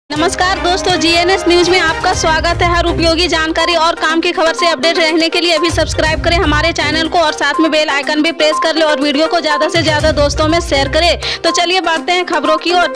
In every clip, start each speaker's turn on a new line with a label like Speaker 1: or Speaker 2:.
Speaker 1: नमस्कार दोस्तों, GNS news में आपका स्वागत है। हर उपयोगी जानकारी और काम की खबर से अपडेट रहने के लिए अभी सब्सक्राइब करें हमारे चैनल को और साथ में बेल आइकन भी प्रेस कर ले और वीडियो को ज्यादा से ज्यादा दोस्तों में शेयर करें। तो चलिए बढ़ते हैं खबरों की ओर।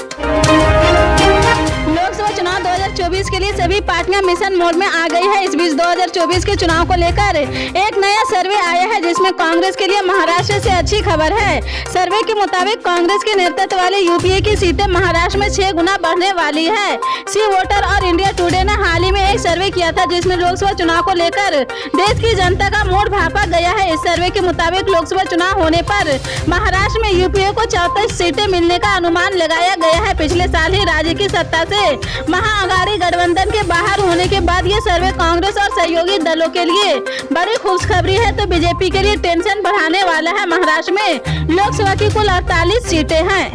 Speaker 1: लोकसभा चुनाव 2024 के लिए सभी पार्टियां मिशन मोड में आ गई है। इस बीच 2024 के चुनाव को लेकर एक नया सर्वे आया है, जिसमें कांग्रेस के लिए महाराष्ट्र से अच्छी खबर है। सर्वे के मुताबिक कांग्रेस के नेतृत्व वाले यूपीए की सीटें महाराष्ट्र में 6 गुना बढ़ने वाली है। सी वोटर और इंडिया टुडे ने हाल ही में एक सर्वे किया था, जिसमें लोकसभा चुनाव को लेकर देश की जनता का मूड भांपा गया है। इस सर्वे के मुताबिक लोकसभा चुनाव होने पर महाराष्ट्र में यूपीए को 34 सीटें मिलने का अनुमान लगाया गया है। पिछले साल ही राज्य की सत्ता से महाअघाड़ी गठबंधन के बाहर होने के बाद ये सर्वे कांग्रेस और सहयोगी दलों के लिए बड़ी खुशखबरी है, तो बीजेपी के लिए टेंशन बढ़ाने वाला है। महाराष्ट्र में लोकसभा की कुल 48 सीटें हैं।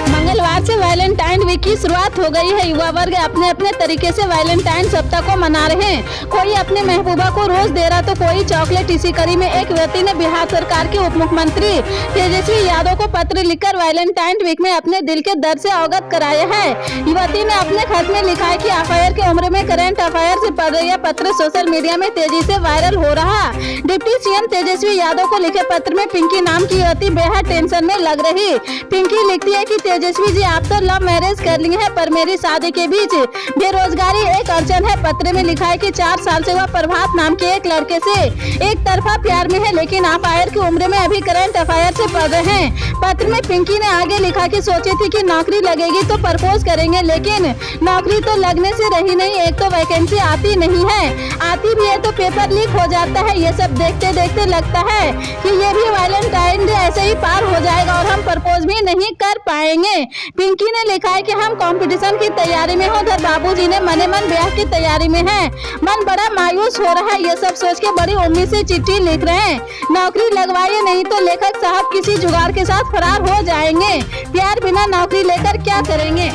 Speaker 1: मंगलवार से वैलेंटाइन वीक की शुरुआत हो गई है। युवा वर्ग अपने अपने तरीके से वैलेंटाइन सप्ताह को मना रहे हैं। कोई अपने महबूबा को रोज दे रहा तो कोई चॉकलेट। इसी कड़ी में एक व्यक्ति ने बिहार सरकार के उप मुख्यमंत्री तेजस्वी यादव को पत्र लिखकर वैलेंटाइन वीक में अपने दिल के दर्द से अवगत कराया है। युवती ने अपने खत में लिखा है कि अफायर की उम्र में करंट अफायर से पढ़ रही पत्र सोशल मीडिया में तेजी से वायरल हो रहा। डिप्टी सीएम तेजस्वी यादव को लिखे पत्र में पिंकी नाम की युवती बेहद टेंशन में लग रही। पिंकी लिखती है कि तेजस्वी जी, आप तो लव मैरिज कर ली है, पर मेरी शादी के बीच बेरोजगारी एक अड़चन है। पत्र में लिखा है कि 4 साल से वह प्रभात नाम के एक लड़के से एक तरफा प्यार में है, लेकिन अफायर की उम्र में अभी करंट अफायर से पढ़ रहे हैं। पत्र में पिंकी ने आगे लिखा कि सोची थी कि नौकरी लगेगी तो प्रपोज करेंगे, लेकिन नौकरी तो लगने से रही नहीं। एक तो वैकेंसी आती नहीं है, आती भी है तो पेपर लीक हो जाता है। ये सब देखते देखते लगता है कि ये भी वैलेंटाइन डे ऐसे ही पार हो जाएगा और हम प्रपोज भी नहीं कर पाएंगे। पिंकी ने लिखा है कि हम कंपटीशन की तैयारी में हो, उधर बाबूजी ने मने मन ब्याह की तैयारी में है। मन बड़ा मायूस हो रहा है। ये सब सोच के बड़ी उम्मीद से चिट्ठी लिख रहे हैं। नौकरी लगवाइए, नहीं तो लेखक साहब किसी जुगाड़ के साथ फरार हो जाएंगे। प्यार बिना नौकरी लेकर क्या करेंगे।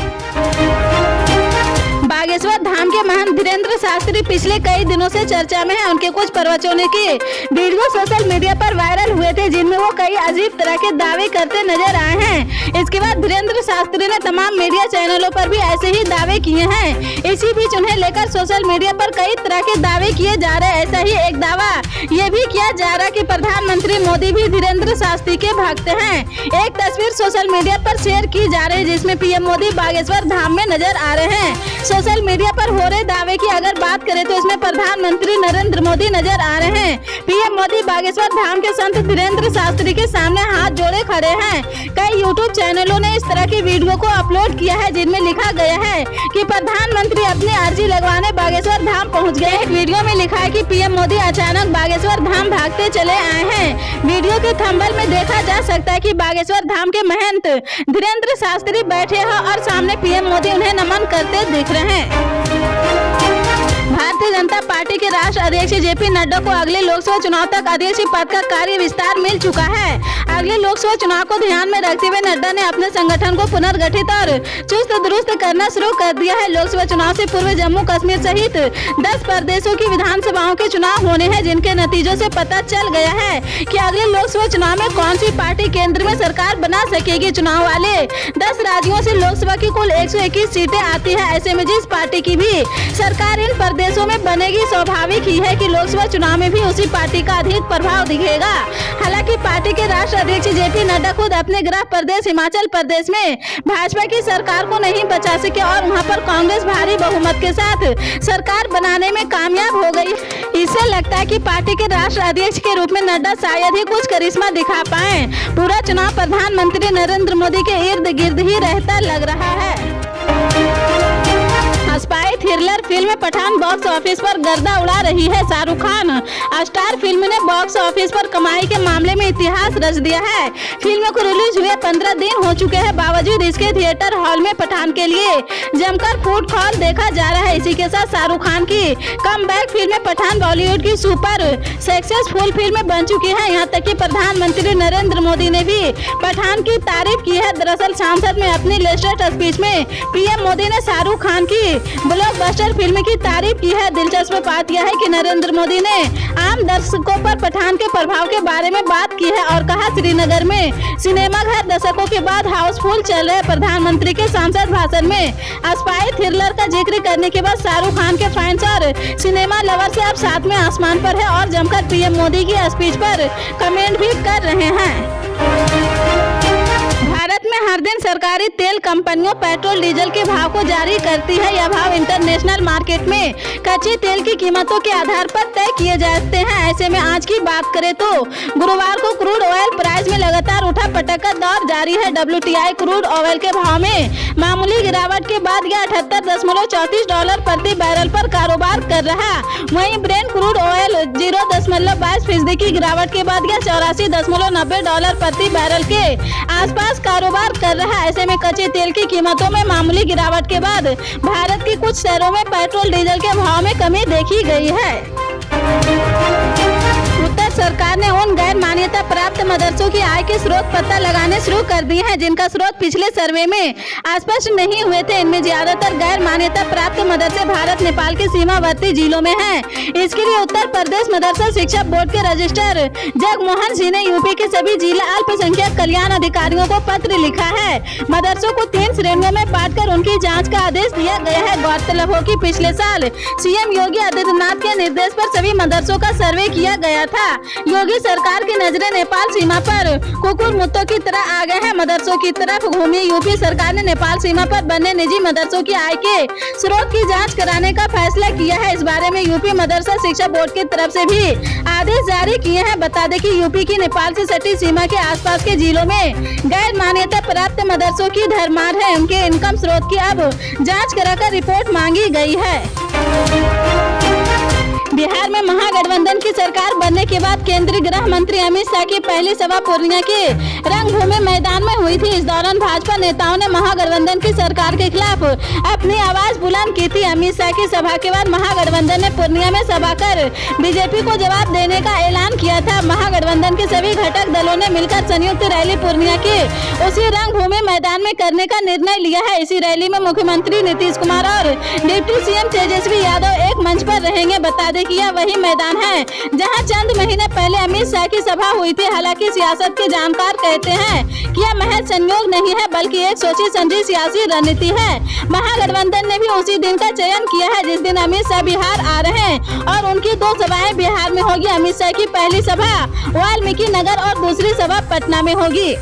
Speaker 1: बागेश्वर धाम के महंत धीरेन्द्र शास्त्री पिछले कई दिनों से चर्चा में है। उनके कुछ प्रवचनों के वीडियो सोशल मीडिया पर वायरल हुए थे, जिनमें वो कई अजीब तरह के दावे करते नजर आए हैं। इसके बाद धीरेन्द्र शास्त्री ने तमाम मीडिया चैनलों पर भी ऐसे ही दावे किए हैं। इसी बीच उन्हें लेकर सोशल मीडिया पर कई तरह के दावे किए जा रहे हैं। ऐसा ही एक दावा ये भी किया जा रहा कि प्रधानमंत्री मोदी भी धीरेन्द्र शास्त्री के भक्त हैं। एक तस्वीर सोशल मीडिया पर शेयर की जा रही है, जिसमें पीएम मोदी बागेश्वर धाम में नजर आ रहे हैं। सोशल मीडिया पर हो रहे दावे की अगर बात करें तो इसमें प्रधानमंत्री नरेंद्र मोदी नजर आ रहे हैं। पीएम मोदी बागेश्वर धाम के संत धीरेन्द्र शास्त्री के सामने हाथ जोड़े खड़े हैं। कई यूट्यूब चैनलों ने इस तरह की वीडियो को अपलोड किया है, जिनमें लिखा गया है कि प्रधानमंत्री अपनी अर्जी लगवाने बागेश्वर धाम पहुंच गए। एक वीडियो में लिखा है कि पीएम मोदी अचानक बागेश्वर धाम भागते चले आए हैं। वीडियो के थंबनेल में देखा जा सकता है कि बागेश्वर धाम के महंत धीरेन्द्र शास्त्री बैठे हैं और सामने पीएम मोदी उन्हें नमन करते दिख रहे हैं। भारतीय जनता पार्टी के राष्ट्रीय अध्यक्ष जेपी नड्डा को अगले लोकसभा चुनाव तक अध्यक्ष पद का कार्य विस्तार मिल चुका है। अगले लोकसभा चुनाव को ध्यान में रखते हुए नड्डा ने अपने संगठन को पुनर्गठित और चुस्त दुरुस्त करना शुरू कर दिया है। लोकसभा चुनाव से पूर्व जम्मू कश्मीर सहित 10 प्रदेशों की विधानसभाओं के चुनाव होने हैं, जिनके नतीजों से पता चल गया है कि अगले लोकसभा चुनाव में कौन सी पार्टी केंद्र में सरकार बना सकेगी। चुनाव वाले 10 राज्यों से लोकसभा की कुल 121 सीटें आती है। ऐसे में जिस पार्टी की भी सरकार इन प्रदेशों में बनेगी, स्वाभाविक ही है कि लोकसभा चुनाव में भी उसी पार्टी का अधिक प्रभाव दिखेगा। हालांकि पार्टी के राष्ट्रीय अध्यक्ष जेपी नड्डा खुद अपने गृह प्रदेश हिमाचल प्रदेश में भाजपा की सरकार को नहीं बचा सके और वहां पर कांग्रेस भारी बहुमत के साथ सरकार बनाने में कामयाब हो गई। इससे लगता है कि पार्टी के राष्ट्रीय अध्यक्ष के रूप में नड्डा शायद ही कुछ करिश्मा दिखा पाए। पूरा चुनाव प्रधानमंत्री नरेंद्र मोदी के इर्द गिर्द ही रहता लग रहा है। Spy thriller film Pathaan box office पर गर्दा उड़ा रही है। शाहरुख खान स्टार फिल्म ने बॉक्स ऑफिस पर कमाई के मामले में इतिहास रच दिया है। फिल्म को रिलीज हुए 15 दिन हो चुके हैं, बावजूद इसके थिएटर हॉल में पठान के लिए जमकर फुटफॉल देखा जा रहा है। इसी के साथ शाहरुख खान की कमबैक फिल्म पठान बॉलीवुड की सुपर सक्सेसफुल फिल्म बन चुकी है। यहाँ तक कि प्रधानमंत्री नरेंद्र मोदी ने भी पठान की तारीफ की है। दरअसल संसद में अपनी लेटेस्ट स्पीच में पीएम मोदी ने शाहरुख खान की बुलेट ब्लॉकबस्टर फिल्म की तारीफ की है। दिलचस्प बात यह है कि नरेंद्र मोदी ने आम दर्शकों पर पठान के प्रभाव के बारे में बात की है और कहा, श्रीनगर में सिनेमाघर दशकों के बाद हाउसफुल चल रहे। प्रधानमंत्री के संसद भाषण में स्पाई थ्रिलर का जिक्र करने के बाद शाहरुख खान के फैंस और सिनेमा लवर से अब सातवें आसमान पर है और जमकर पीएम मोदी की स्पीच पर कमेंट भी कर रहे हैं। भारत में हर दिन सरकारी तेल कंपनियों पेट्रोल डीजल के भाव को जारी करती है। यह भाव इंटरनेशनल मार्केट में कच्चे तेल की कीमतों के आधार पर तय किए जाते हैं। ऐसे में आज की बात करें तो गुरुवार को क्रूड ऑयल प्राइस में लगातार उठा पटक का दौर जारी है। WTI क्रूड ऑयल के भाव में मामूली गिरावट के बाद यह $78.34 प्रति बैरल पर कारोबार कर रहा। वहीं ब्रेंट क्रूड ऑयल 0.22% की गिरावट के बाद यह $84.90 प्रति बैरल के आसपास कारोबार कर रहा है। ऐसे में कच्चे तेल की कीमतों में मामूली गिरावट के बाद भारत के कुछ शहरों में पेट्रोल डीजल के भाव में कमी देखी गई है। उत्तर सरकार ने उन गैर मान्यता प्राप्त मदरसों की आय के स्रोत पता लगाने शुरू कर दिए हैं जिनका स्रोत पिछले सर्वे में स्पष्ट नहीं हुए थे। इनमें ज्यादातर गैर मान्यता प्राप्त मदरसे भारत नेपाल के सीमावर्ती जिलों में हैं। इसके लिए उत्तर प्रदेश मदरसा शिक्षा बोर्ड के रजिस्ट्रार जगमोहन सिंह ने यूपी के सभी जिला अल्पसंख्यक कल्याण अधिकारियों को पत्र लिखा है। मदरसों को 3 श्रेणियों में बांटकर उनकी जाँच का आदेश दिया गया है। गौरतलब हो कि पिछले साल सीएम योगी आदित्यनाथ के निर्देश पर सभी मदरसों का सर्वे किया गया था। योगी सरकार की नजरें नेपाल सीमा पर कुकुर मुत्तों की तरह आ गए हैं। मदरसों की तरफ घूमी यूपी सरकार ने नेपाल सीमा पर बने निजी मदरसों की आय के स्रोत की जांच कराने का फैसला किया है। इस बारे में यूपी मदरसा शिक्षा बोर्ड की तरफ से भी आदेश जारी किए हैं। बता दें कि यूपी की नेपाल से सटी सीमा के आसपास के जिलों में गैर मान्यता प्राप्त मदरसों की धरमार है। उनके इनकम स्रोत की अब जाँच कराकर रिपोर्ट मांगी गई है। बिहार में महागठबंधन की सरकार बनने के बाद केंद्रीय गृह मंत्री अमित शाह की पहली सभा पूर्णिया के रंगभूमि मैदान में हुई थी। इस दौरान भाजपा नेताओं ने महागठबंधन की सरकार के खिलाफ अपनी आवाज बुलंद की थी। अमित शाह की सभा के बाद महागठबंधन ने पूर्णिया में सभा कर बीजेपी को जवाब देने का ऐलान किया था। महागठबंधन के सभी घटक दलों ने मिलकर संयुक्त रैली पूर्णिया के उसी रंगभूमि मैदान में करने का निर्णय लिया है। इसी रैली में मुख्यमंत्री नीतीश कुमार और डिप्टी सीएम तेजस्वी यादव एक मंच पर रहेंगे। बता दें कि यह वही मैदान है जहां चंद महीने पहले अमित शाह की सभा हुई थी। हालांकि सियासत के जानकार कहते हैं कि यह महज संयोग नहीं है बल्कि एक सोची समझी सियासी रणनीति है। महागठबंधन ने भी उसी दिन का चयन किया है जिस दिन अमित शाह बिहार आ रहे हैं और उनकी 2 सभाएं बिहार में होगी। अमित शाह की पहली सभा वाल्मीकि नगर और दूसरी सभा पटना में होगी।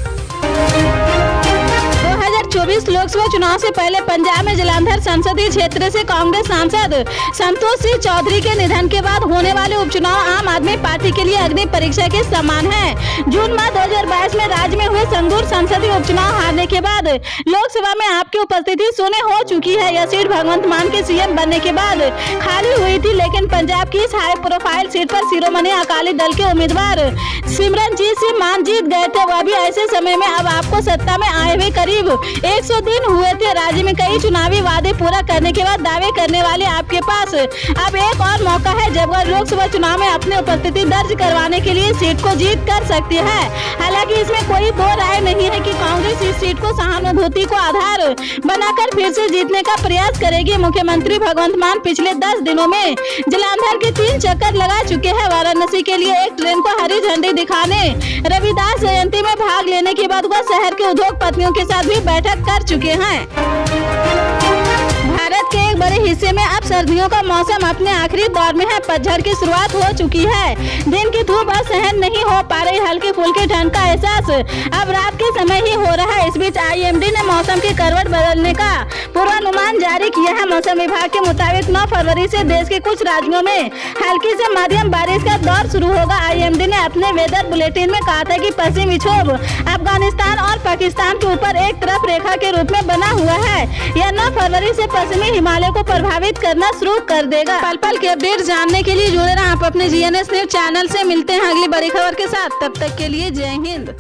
Speaker 1: 2024 लोकसभा चुनाव से पहले पंजाब में जालंधर संसदीय क्षेत्र से कांग्रेस सांसद संतोष सिंह चौधरी के निधन के बाद होने वाले उपचुनाव आम आदमी पार्टी के लिए अग्नि परीक्षा के समान है। जून माह 2022 में राज्य में हुए संगरूर संसदीय उपचुनाव हारने के बाद लोकसभा में आपकी उपस्थिति शून्य हो चुकी है। यह सीट भगवंत मान के सीएम बनने के बाद खाली हुई थी, लेकिन पंजाब की इस हाई प्रोफाइल सीट पर शिरोमणि अकाली दल के उम्मीदवार सिमरनजीत सिंह मान जीत गए थे। वह भी ऐसे समय में अब आपको सत्ता में आए हुए करीब 100 दिन हुए थे। राज्य में कई चुनावी वादे पूरा करने के बाद दावे करने वाले आपके पास अब एक और मौका है जब वह लोकसभा चुनाव में अपनी उपस्थिति दर्ज करवाने के लिए सीट को जीत कर सकती है। हालांकि इसमें कोई दो राय नहीं है कि कांग्रेस इस सीट को सहानुभूति को आधार बनाकर फिर से जीतने का प्रयास करेगी। मुख्यमंत्री भगवंत मान पिछले 10 दिनों में जालंधर के 3 चक्कर लगा चुके हैं। वाराणसी के लिए एक ट्रेन को हरी झंडी दिखाने, रविदास जयंती में भाग लेने के बाद वह शहर के उद्योगपतियों के साथ भी बैठक कर चुके हैं। भारत के एक बड़े हिस्से में अब सर्दियों का मौसम अपने आखिरी दौर में है। पतझड़ की शुरुआत हो चुकी है। दिन की धूप अब सहन नहीं हो पा रही। हल्के फुल्के ठंड का एहसास अब रात के समय ही हो रहा है। इस बीच IMD ने मौसम की करवट बदलने का पूर्वानुमान जारी किया है। मौसम विभाग के मुताबिक 9 फरवरी से देश के कुछ राज्यों में हल्की से मध्यम बारिश का दौर शुरू होगा। IMD ने अपने वेदर बुलेटिन में कहा था कि पश्चिमी विक्षोभ अफगानिस्तान और पाकिस्तान के ऊपर एक तरफ रेखा के रूप में बना हुआ है। यह 9 फरवरी से पश्चिमी हिमालय को प्रभावित करना शुरू कर देगा। पल पल के अपडेट जानने के लिए जुड़े रहें आप अपने GNS न्यूज चैनल से। मिलते हैं अगली बड़ी खबर के साथ, तब तक के लिए जय हिंद।